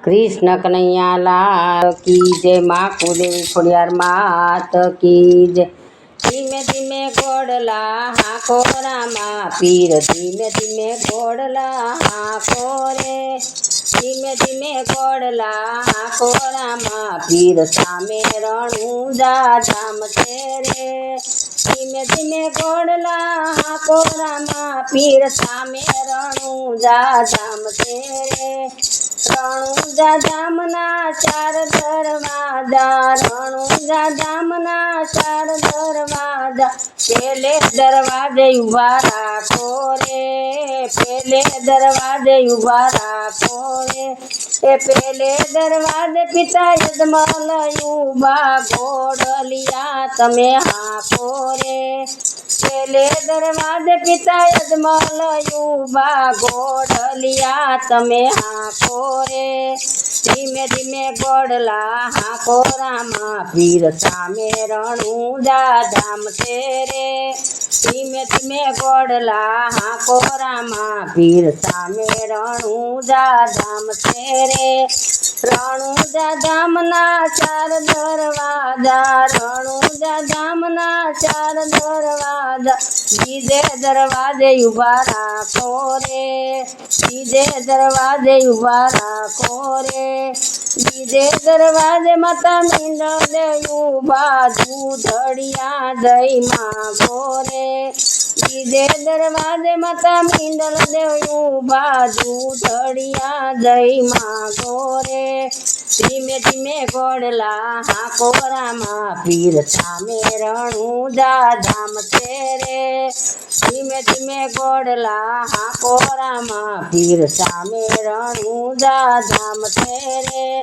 कृष्ण कन्हैया लाल की जय। माँ कुलदेवी खोडियार मात की जय। धीमे धीमे घोड़ला हाको रामा पीर, धीमे धीमे घोड़ला हाको रे। धीमे धीमे घोड़ला हाको रामा पीर, सामे रणुजा धाम छे रे। धीमे धीमे घोड़ला हाको रामा पीर, सामे रणुजा धाम छे रे। रणुजा धामना चार दरवाजा, रणुजा धामना चार दरवाजा। पेले दरवाजे उभा राखो रे, पेले दरवाजे उभा राखो रे। ए पेले दरवाजे पिता यजमल उभा, घोड़लिया तमे हाको रे। पेले दरवाजे पिता यजमल उभा, घोड़लिया तमे हाको रे। धीमे धीमे घोड़ला हाको रामा पीर, सामे रणुजा धाम छे रे। धीमे धीमे घोड़ला हाको रामा पीर, सामे रणुजा धाम छे रे। रणुजा धामना चार दरवाजा, रणुजा धामना चार दरवाजा। बीजे दरवाजे उभा राखो रे, बीजे दरवाजे उभा राखो रे। बीजे दरवाजे माता मींडल देव उभा, दूधड़िया दही मांगो रे। बीजे दरवाजे माता मींडल देव उभा, दूधड़िया दही मांगो रे। धीमे धीमे घोड़ला हाको रामा पीर, सामे रणुजा धाम छे रे। धीमे धीमे घोड़ला हाको रामा पीर, सामे रणुजा धाम छे रे।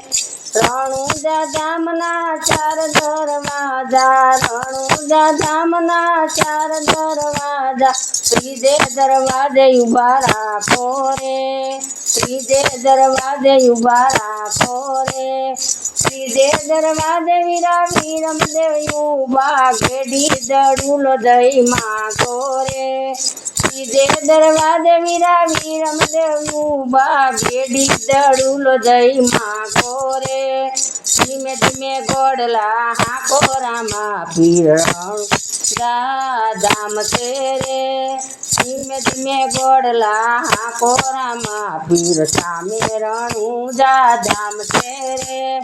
रणुजा धामना चार दरवाजा, रणुजा धामना चार दरवाजा। त्रीजे दरवाजे उभा राखो रे, त्रीजे दरवाजे उभा राखो रे। त्रीजे दरवाजे वीरा वीरम देव उभा, गेडी दड़ूलो दही मांगो रे। त्रीजे दरवाजे वीरा वीरम देव उभा, गेडी दड़ूलो दही मांगो रे। धीमे धीमे घोड़ला हाको रामा पीर, रणुजा धाम छे रे। धीमे धीमे घोड़ला हाको रामा पीर, सामे रणुजा धाम छे रे।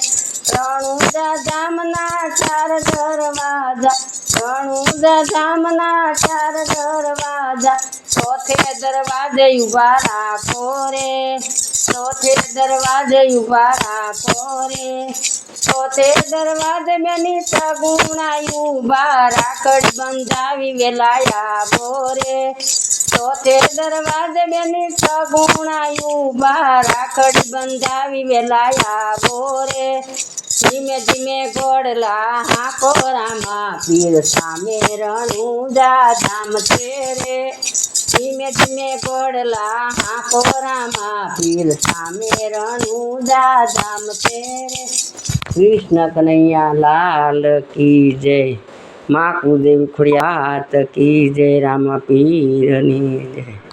रणुजा धामना चार दरवाजा, रणुजा धामना चार दरवाजा। चौथे दरवाजे उभा राखो रे, चौथे दरवाजे उभा राखो रे। चौथे दरवाजे बेनी सगुणा उभा, राखड़ बंधावी वेलाया बोरे। चौथे दरवाजे बेनी सगुणा उभा, राखड़ बंधावी वेलाया बोरे। धीमे धीमे घोड़ला हाको रामा पीर, सामे रणुजा धाम छे रे। धीमे धीमे घोड़ला हाको रामा पीर, सामे रणुजा धाम छे रे। कृष्ण कन्हैया लाल की जय। माँ कुलदेवी खोडियार की जय। रामा पीरनी जय।